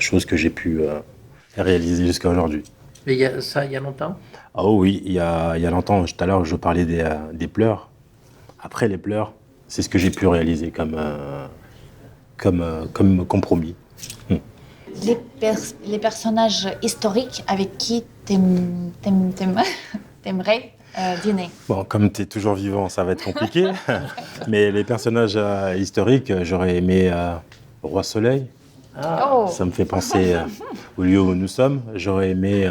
Speaker 5: chose que j'ai pu réaliser jusqu'à aujourd'hui.
Speaker 2: Mais il y a longtemps?
Speaker 5: Ah oui, il y a longtemps. Tout à l'heure, je parlais des pleurs. Après les pleurs, c'est ce que j'ai pu réaliser comme compromis.
Speaker 1: Les personnages historiques avec qui t'aimerais dîner?
Speaker 5: Bon, comme tu es toujours vivant, ça va être compliqué. Mais les personnages historiques, j'aurais aimé Roi Soleil.
Speaker 1: Oh.
Speaker 5: Ça me fait penser au lieu où nous sommes. J'aurais aimé...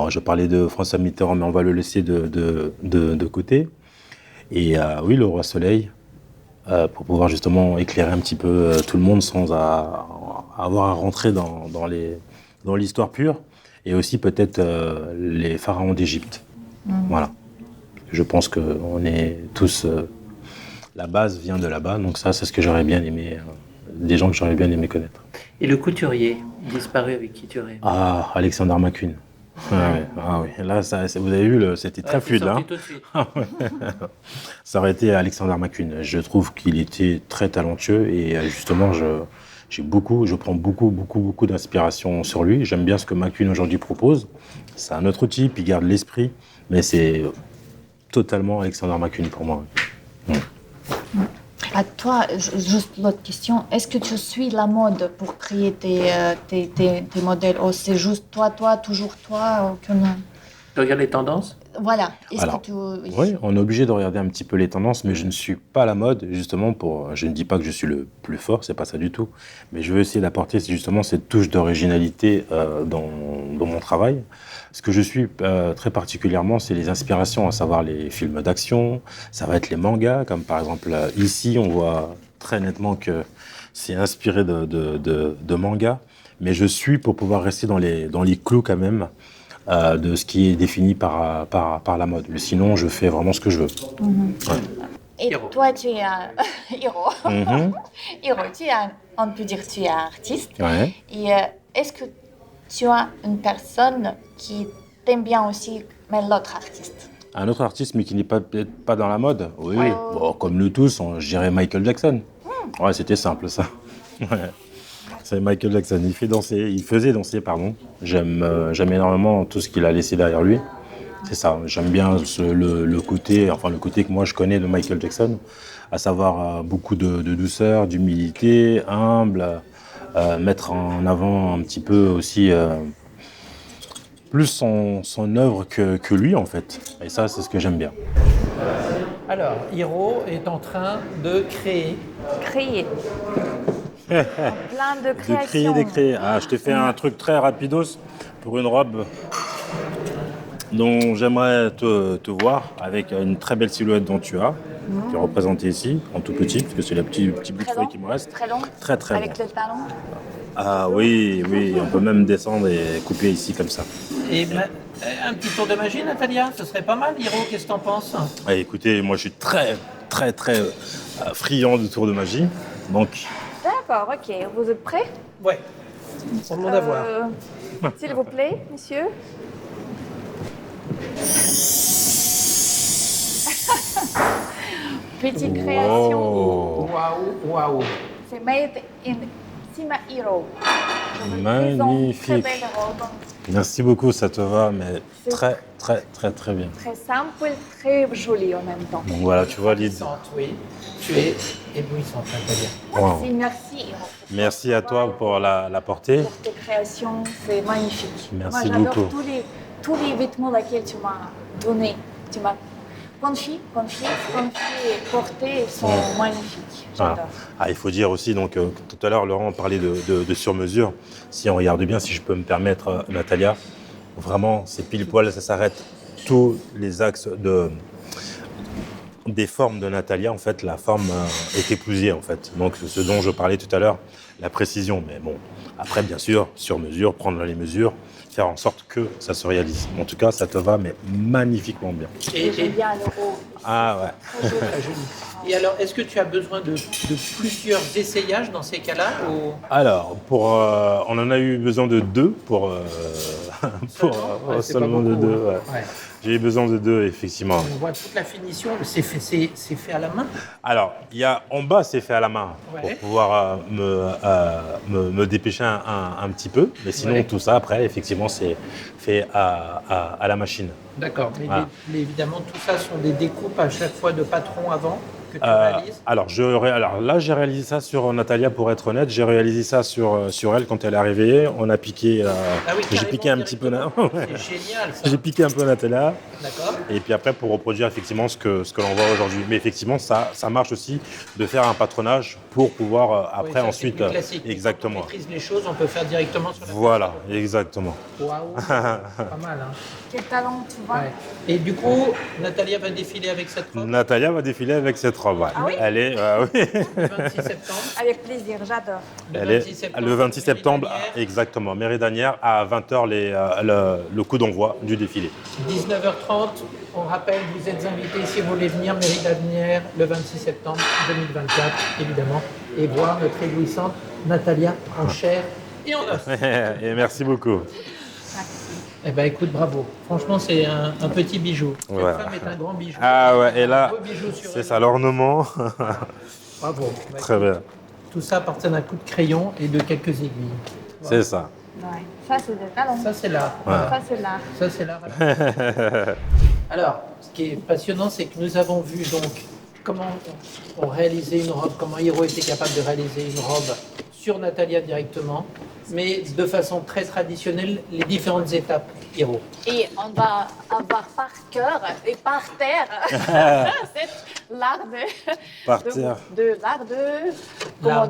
Speaker 5: je parlais de François Mitterrand, mais on va le laisser de côté. Et oui, le Roi Soleil, pour pouvoir justement éclairer un petit peu tout le monde sans avoir à rentrer dans l'histoire pure. Et aussi peut-être les pharaons d'Égypte. Voilà. Je pense qu'on est tous... la base vient de là-bas, donc ça, c'est ce que j'aurais bien aimé... des gens que j'aurais bien aimé connaître.
Speaker 2: Et le couturier disparu avec qui tu aurais?
Speaker 5: Ah, Alexander McQueen. Ah oui. Là, vous avez vu, c'était très fluide. Là.
Speaker 2: Tout de suite.
Speaker 5: Ça aurait été Alexander McQueen. Je trouve qu'il était très talentueux et justement, je prends beaucoup d'inspiration sur lui. J'aime bien ce que McQueen aujourd'hui propose. C'est un autre type, il garde l'esprit, mais c'est totalement Alexander McQueen pour moi.
Speaker 1: À toi, juste l'autre question. Est-ce que tu suis la mode pour créer tes modèles? Ou c'est juste toi, toujours toi?
Speaker 2: Tu regardes les tendances?
Speaker 1: Voilà.
Speaker 5: Oui, on est obligé de regarder un petit peu les tendances, mais je ne suis pas la mode, justement, je ne dis pas que je suis le plus fort, c'est pas ça du tout, mais je veux essayer d'apporter justement cette touche d'originalité dans mon travail. Ce que je suis très particulièrement, c'est les inspirations, à savoir les films d'action, ça va être les mangas, comme par exemple ici, on voit très nettement que c'est inspiré de manga, mais je suis pour pouvoir rester dans les clous quand même de ce qui est défini par la mode. Mais sinon, je fais vraiment ce que je veux. Ouais.
Speaker 1: Et
Speaker 2: Hiro.
Speaker 1: toi, tu es un Hiro.
Speaker 5: Mhm.
Speaker 1: Hiro, on peut dire que tu es artiste.
Speaker 5: Ouais.
Speaker 1: Et est-ce que tu as une personne qui t'aime bien aussi, mais l'autre artiste?
Speaker 5: Un autre artiste, mais qui n'est peut-être pas dans la mode. Oui,
Speaker 1: Oh.
Speaker 5: bon, comme nous tous, je dirais Michael Jackson. Ouais, c'était simple ça. Ouais. C'est Michael Jackson. Il faisait danser, pardon. J'aime énormément tout ce qu'il a laissé derrière lui. C'est ça. J'aime bien le côté que moi je connais de Michael Jackson, à savoir beaucoup de douceur, d'humilité, humble, mettre en avant un petit peu aussi plus son œuvre que lui en fait. Et ça, c'est ce que j'aime bien.
Speaker 2: Alors, Hiro est en train de créer.
Speaker 1: Créer. Plein de créations.
Speaker 5: De créer. Ah, je t'ai fait un truc très rapidos pour une robe dont j'aimerais te voir avec une très belle silhouette dont tu as, qui est représentée ici, en tout petit, parce que c'est le petit bout de
Speaker 1: Très
Speaker 5: feuille
Speaker 1: long.
Speaker 5: qui me reste.
Speaker 1: Très long.
Speaker 5: Très très long.
Speaker 1: Avec le talon.
Speaker 5: Ah oui, on peut même descendre et couper ici comme ça.
Speaker 2: Et un petit tour de magie, Natalia, ce serait pas mal. Hiro, qu'est-ce que t'en penses?
Speaker 5: Ah, écoutez, moi je suis très friand de tour de magie, donc
Speaker 1: D'accord, ok. Vous êtes prêts?
Speaker 2: Ouais, on demande à voir.
Speaker 1: S'il vous plaît, monsieur. Petite création.
Speaker 5: oh,
Speaker 2: Waouh.
Speaker 1: C'est made in Sima Hiro. Je vous présente
Speaker 5: magnifique.
Speaker 1: Très belle robe.
Speaker 5: Merci beaucoup, ça te va, mais
Speaker 1: C'est-
Speaker 5: très bien.
Speaker 1: Très simple, très jolie en même temps.
Speaker 5: Donc voilà, tu vois l'idée.
Speaker 2: Éblouissante, oui. Tu es éblouissante, Natalia.
Speaker 5: Wow.
Speaker 1: Merci Hiro.
Speaker 5: Merci à toi pour la portée.
Speaker 1: Pour tes créations, c'est magnifique.
Speaker 5: Merci
Speaker 1: Moi, j'adore
Speaker 5: beaucoup.
Speaker 1: tous les vêtements lesquels tu m'as donné, tu m'as confié et porté, ils sont magnifiques. J'adore.
Speaker 5: Voilà. Ah, il faut dire aussi, donc, tout à l'heure, Laurent parlait de sur-mesure. Si on regarde bien, si je peux me permettre, Natalia, vraiment, c'est pile poil, ça s'arrête. Tous les axes des formes de Natalia, en fait, la forme est épousée, en fait. Donc, ce dont je parlais tout à l'heure, la précision. Mais bon, après, bien sûr, sur-mesure, prendre les mesures, faire en sorte que ça se réalise. En tout cas, ça te va, mais magnifiquement bien.
Speaker 1: J'aime bien le haut.
Speaker 5: Ah ouais.
Speaker 2: Très joli. Et alors, est-ce que tu as besoin de plusieurs essayages dans ces cas-là ou...
Speaker 5: Alors, on en a eu besoin de 2 pour
Speaker 2: Ouais, c'est pas
Speaker 5: seulement de
Speaker 2: beaucoup,
Speaker 5: 2.
Speaker 2: hein.
Speaker 5: Ouais.
Speaker 2: Ouais.
Speaker 5: J'ai eu besoin de 2, effectivement.
Speaker 2: On voit toute la finition, c'est fait à la main.
Speaker 5: Alors, en bas, c'est fait à la main
Speaker 2: Ouais.
Speaker 5: pour pouvoir me dépêcher un petit peu. Mais sinon,
Speaker 2: Ouais.
Speaker 5: tout ça, après, effectivement, c'est fait à la machine.
Speaker 2: D'accord, mais
Speaker 5: Voilà.
Speaker 2: évidemment, tout ça sont des découpes à chaque fois de patron avant que tu réalises.
Speaker 5: Alors là, j'ai réalisé ça sur Natalia, pour être honnête. J'ai réalisé ça sur elle quand elle est arrivée. On a piqué.
Speaker 2: Ah oui,
Speaker 5: j'ai
Speaker 2: carrément,
Speaker 5: piqué un petit peu.
Speaker 2: directement.
Speaker 5: Ouais.
Speaker 2: C'est génial ça.
Speaker 5: J'ai piqué un peu Natalia.
Speaker 2: D'accord.
Speaker 5: Et puis après, pour reproduire effectivement ce que l'on voit aujourd'hui. Mais effectivement, ça marche aussi de faire un patronage pour pouvoir
Speaker 2: Oui,
Speaker 5: après
Speaker 2: ça, c'est
Speaker 5: ensuite.
Speaker 2: plus classique.
Speaker 5: Exactement.
Speaker 2: Quand on maîtrise les choses, on peut faire directement sur la
Speaker 5: Voilà, exactement.
Speaker 2: Waouh, pas mal. Hein.
Speaker 1: Quel talent, tu vois.
Speaker 2: Ouais. Et du coup, Natalia va défiler avec cette robe
Speaker 5: Natalia va défiler avec cette robe. Ouais.
Speaker 1: Ah oui
Speaker 5: Elle est, oui.
Speaker 2: le 26 septembre.
Speaker 1: Avec plaisir, j'adore.
Speaker 5: Elle est le 26 septembre, exactement. Mairie d'Anières, à 20h, le coup d'envoi du défilé.
Speaker 2: 19h30, on rappelle, vous êtes invités si vous voulez venir, Mairie d'Anières, le 26 septembre 2024, évidemment, et voir notre éblouissante Natalia en chair et en os.
Speaker 5: Et merci beaucoup.
Speaker 2: Eh ben écoute, bravo. Franchement, c'est un petit bijou. Cette
Speaker 5: Ouais.
Speaker 2: femme est un grand bijou.
Speaker 5: Ah ouais, et là,
Speaker 2: Un beau bijou sur
Speaker 5: c'est
Speaker 2: elle.
Speaker 5: ça l'ornement.
Speaker 2: Bravo. Bah,
Speaker 5: Très bien.
Speaker 2: tout ça appartient d'un coup de crayon et de quelques aiguilles.
Speaker 5: C'est ça.
Speaker 1: Ouais. Ça, c'est des talents.
Speaker 2: Ça, c'est l'art.
Speaker 5: Ouais.
Speaker 1: Ça, c'est l'art.
Speaker 2: Ça, c'est l'art. Alors, ce qui est passionnant, c'est que nous avons vu donc comment on réalisait une robe, comment Hiro était capable de réaliser une robe sur Natalia directement, mais de façon très traditionnelle, les différentes étapes Hiro.
Speaker 1: Et on va avoir par cœur et par terre c'est l'art
Speaker 5: Par terre.
Speaker 1: l'art de
Speaker 2: L'art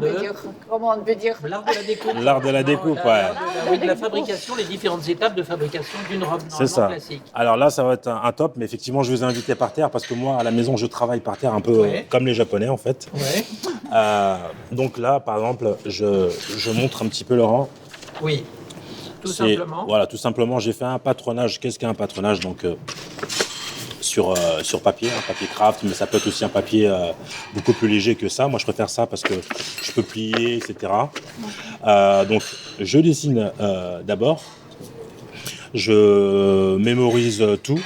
Speaker 1: comment on peut dire
Speaker 2: L'art de la découpe.
Speaker 5: L'art de la découpe,
Speaker 2: Non,
Speaker 5: ouais.
Speaker 2: l'art de oui, de la fabrication, les différentes étapes de fabrication d'une robe
Speaker 5: C'est
Speaker 2: normalement
Speaker 5: ça.
Speaker 2: classique.
Speaker 5: Alors là, ça va être un top, mais effectivement, je vous ai invité par terre parce que moi, à la maison, je travaille par terre un peu comme les Japonais, en fait.
Speaker 2: Ouais.
Speaker 5: Donc là, par exemple, je montre un petit peu, Laurent.
Speaker 2: Oui, tout simplement.
Speaker 5: Voilà, tout simplement, j'ai fait un patronage. Qu'est-ce qu'un patronage? Donc, sur papier, un papier craft, mais ça peut être aussi un papier beaucoup plus léger que ça. Moi, je préfère ça parce que je peux plier, etc. Donc, je dessine d'abord. Je mémorise tout.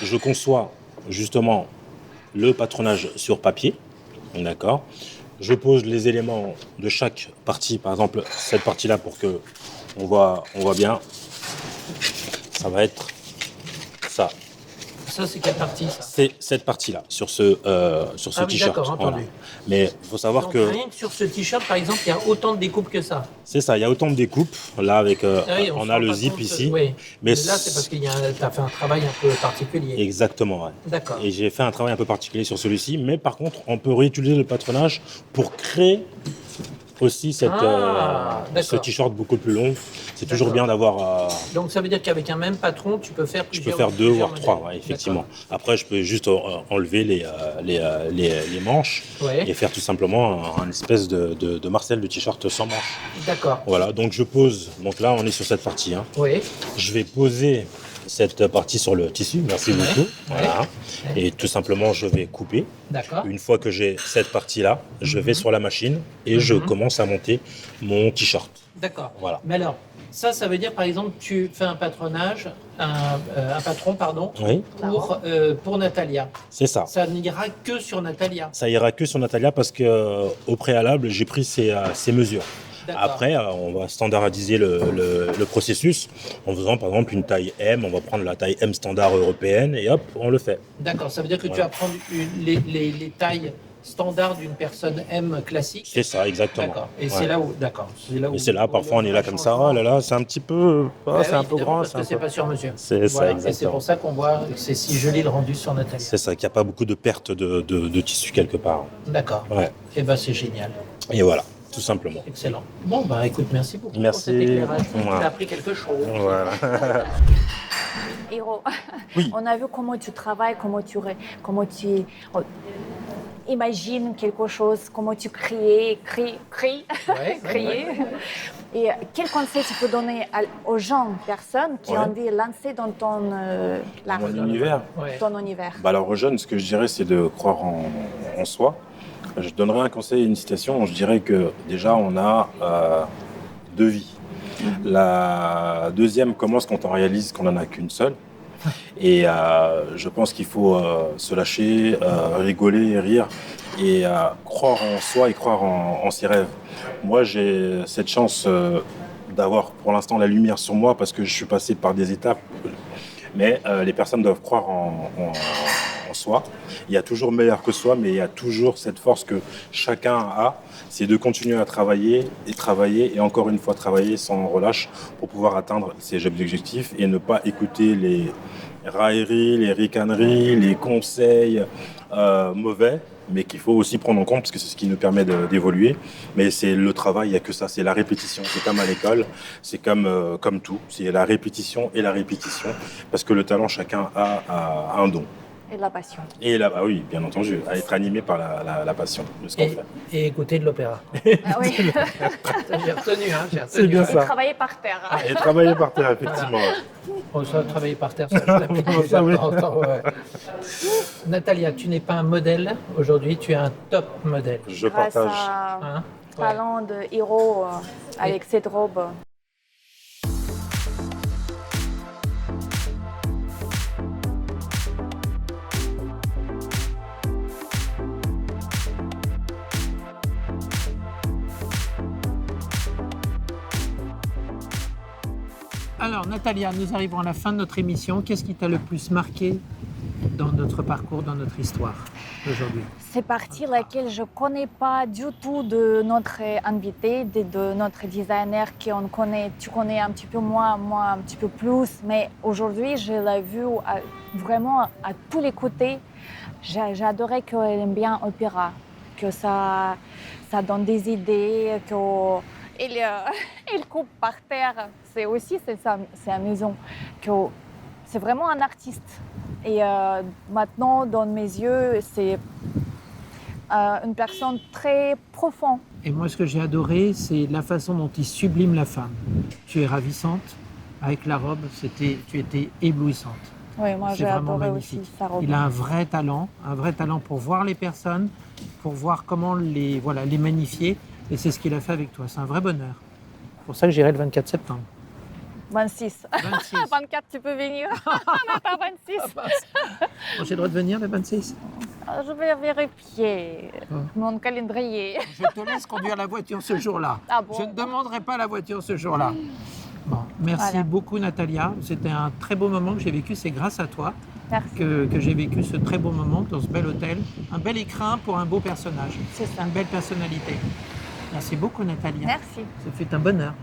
Speaker 5: Je conçois justement le patronage sur papier. D'accord. Je pose les éléments de chaque partie. Par exemple, cette partie-là pour que on voit bien. Ça va être ça.
Speaker 2: Ça, c'est quelle partie, ça?
Speaker 5: C'est cette partie-là, sur ce
Speaker 2: Ah oui,
Speaker 5: t-shirt.
Speaker 2: d'accord, entendu.
Speaker 5: Voilà. Mais il faut savoir
Speaker 2: Donc,
Speaker 5: que
Speaker 2: rien que sur ce t-shirt, par exemple, il y a autant de découpes que ça.
Speaker 5: c'est ça, il y a autant de découpes. Là, avec,
Speaker 2: Ah oui,
Speaker 5: on
Speaker 2: se
Speaker 5: a
Speaker 2: rend
Speaker 5: le
Speaker 2: pas
Speaker 5: zip
Speaker 2: compte,
Speaker 5: ici.
Speaker 2: oui.
Speaker 5: Mais
Speaker 2: Là, c'est parce que tu as fait un travail un peu particulier.
Speaker 5: Exactement, ouais.
Speaker 2: D'accord.
Speaker 5: Et j'ai fait un travail un peu particulier sur celui-ci. Mais par contre, on peut réutiliser le patronage pour créer aussi ce
Speaker 2: d'accord.
Speaker 5: t-shirt beaucoup plus long. C'est toujours
Speaker 2: D'accord.
Speaker 5: bien d'avoir...
Speaker 2: Donc, ça veut dire qu'avec un même patron, tu peux faire
Speaker 5: je peux
Speaker 2: plusieurs
Speaker 5: faire 2
Speaker 2: plusieurs
Speaker 5: voire 3,
Speaker 2: modèles.
Speaker 5: ouais, effectivement. Après, je peux juste enlever les manches
Speaker 2: Ouais.
Speaker 5: et faire tout simplement un espèce de Marcel de t-shirt sans manches.
Speaker 2: D'accord.
Speaker 5: Voilà, donc je pose. Donc là, on est sur cette partie. Hein.
Speaker 2: Oui.
Speaker 5: Je vais poser cette partie sur le tissu. Merci
Speaker 2: Ouais.
Speaker 5: beaucoup.
Speaker 2: Ouais.
Speaker 5: Voilà.
Speaker 2: Ouais.
Speaker 5: Et tout simplement, je vais couper.
Speaker 2: D'accord.
Speaker 5: Une fois que j'ai cette partie-là, je vais sur la machine et je commence à monter mon t-shirt.
Speaker 2: D'accord.
Speaker 5: Voilà.
Speaker 2: Mais alors, ça veut dire, par exemple, tu fais un patronage, un patron, pardon,
Speaker 5: Oui,
Speaker 2: pour Natalia.
Speaker 5: c'est ça.
Speaker 2: Ça n'ira que sur Natalia.
Speaker 5: Ça ira que sur Natalia parce que au préalable, j'ai pris ces mesures.
Speaker 2: D'accord.
Speaker 5: Après, on va standardiser le processus en faisant par exemple une taille M. On va prendre la taille M standard européenne et hop, on le fait.
Speaker 2: D'accord, ça veut dire que tu
Speaker 5: Voilà.
Speaker 2: vas prendre les tailles standards d'une personne M classique.
Speaker 5: C'est ça, exactement.
Speaker 2: D'accord. Et
Speaker 5: Ouais.
Speaker 2: c'est là où, d'accord.
Speaker 5: Et c'est là, parfois, on est là comme ça. Oh là là, c'est un petit peu,
Speaker 2: Bah
Speaker 5: c'est
Speaker 2: oui,
Speaker 5: un peu
Speaker 2: évidemment,
Speaker 5: grand.
Speaker 2: parce que c'est pas sur mesure.
Speaker 5: C'est ça,
Speaker 2: Voilà. Et c'est
Speaker 5: exactement.
Speaker 2: pour ça qu'on voit que c'est si joli le rendu sur Natalia.
Speaker 5: C'est ça, qu'il n'y a pas beaucoup de perte de tissu quelque part.
Speaker 2: D'accord.
Speaker 5: Ouais.
Speaker 2: Et ben c'est génial.
Speaker 5: Et voilà, tout simplement.
Speaker 2: Excellent. Bon, bah écoute, merci beaucoup
Speaker 5: Merci.
Speaker 2: pour cet éclairage. Tu
Speaker 5: Voilà.
Speaker 2: as appris quelque chose.
Speaker 5: Voilà.
Speaker 1: Hiro,
Speaker 5: Oui.
Speaker 1: on a vu comment tu travailles, comment tu imagines quelque chose, comment tu crées.
Speaker 2: Ouais,
Speaker 1: Créer. Et quel conseil tu peux donner aux gens, personnes qui
Speaker 5: Ouais.
Speaker 1: ont envie de lancer dans ton l'art,
Speaker 5: Mon univers.
Speaker 2: Ouais.
Speaker 1: ton univers?
Speaker 5: Bah alors aux jeunes, ce que je dirais, c'est de croire en soi. Je donnerais un conseil, une citation. Je dirais que déjà, on a 2 vies. La deuxième commence quand on réalise qu'on n'en a qu'une seule. Et je pense qu'il faut se lâcher, rigoler et rire et croire en soi et croire en ses rêves. Moi, j'ai cette chance d'avoir pour l'instant la lumière sur moi parce que je suis passé par des étapes. Mais les personnes doivent croire en soi. Il y a toujours meilleur que soi, mais il y a toujours cette force que chacun a. C'est de continuer à travailler et encore une fois travailler sans relâche pour pouvoir atteindre ses objectifs et ne pas écouter les railleries, les ricaneries, les conseils mauvais, mais qu'il faut aussi prendre en compte parce que c'est ce qui nous permet d'évoluer. Mais c'est le travail, il n'y a que ça, c'est la répétition. C'est comme à l'école, c'est comme tout, c'est la répétition et la répétition parce que le talent, chacun a un don.
Speaker 1: Et la passion.
Speaker 5: Et là, bah oui, bien entendu, à être animé par la passion de ce qu'on fait.
Speaker 2: Et écouter de l'opéra.
Speaker 1: Ah oui.
Speaker 2: J'ai retenu, hein. J'ai retenu.
Speaker 5: C'est bien
Speaker 1: Et
Speaker 5: ça.
Speaker 1: travailler par terre.
Speaker 5: Et travailler par terre, effectivement.
Speaker 2: On va travailler par terre, ça je l'applique déjà
Speaker 5: Ça, oui.
Speaker 2: de temps en temps, ouais. Natalia, tu n'es pas un modèle aujourd'hui, tu es un top modèle.
Speaker 5: Je
Speaker 1: Grâce
Speaker 5: partage.
Speaker 1: à
Speaker 2: Hein?
Speaker 1: talent de héros avec cette robe.
Speaker 2: Alors Natalia, nous arrivons à la fin de notre émission. Qu'est-ce qui t'a le plus marqué dans notre parcours, dans notre histoire aujourd'hui?
Speaker 1: C'est partie laquelle je ne connais pas du tout de notre invité, de notre designer qu'on connaît. Tu connais un petit peu moins, moi un petit peu plus. Mais aujourd'hui, je l'ai vu vraiment à tous les côtés. J'ai adoré qu'elle aime bien l'opéra, que ça donne des idées, il coupe par terre. C'est aussi c'est amusant. C'est vraiment un artiste. Et maintenant, dans mes yeux, c'est une personne très profonde.
Speaker 2: Et moi, ce que j'ai adoré, c'est la façon dont il sublime la femme. Tu es ravissante. Avec la robe, tu étais éblouissante.
Speaker 1: Oui, moi
Speaker 2: C'est
Speaker 1: j'ai
Speaker 2: vraiment
Speaker 1: adoré
Speaker 2: magnifique.
Speaker 1: aussi sa robe.
Speaker 2: Il a un vrai talent pour voir les personnes, pour voir comment les magnifier. Et c'est ce qu'il a fait avec toi. C'est un vrai bonheur. C'est pour ça que j'irai le 24 septembre.
Speaker 1: 26.
Speaker 2: 26.
Speaker 1: 24, tu peux venir. Mais pas 26.
Speaker 2: Bon, j'ai le droit de venir le 26.
Speaker 1: Je vais vérifier mon calendrier.
Speaker 2: Je te laisse conduire la voiture ce jour-là.
Speaker 1: Ah bon?
Speaker 2: Je ne demanderai pas la voiture ce jour-là. Bon, merci
Speaker 1: Voilà.
Speaker 2: beaucoup Natalia. C'était un très beau moment que j'ai vécu. C'est grâce à toi
Speaker 1: Merci.
Speaker 2: que j'ai vécu ce très beau moment dans ce bel hôtel. Un bel écrin pour un beau personnage.
Speaker 1: C'est ça.
Speaker 2: Une belle personnalité. Merci beaucoup Natalia.
Speaker 1: Merci.
Speaker 2: Ça fait un bonheur.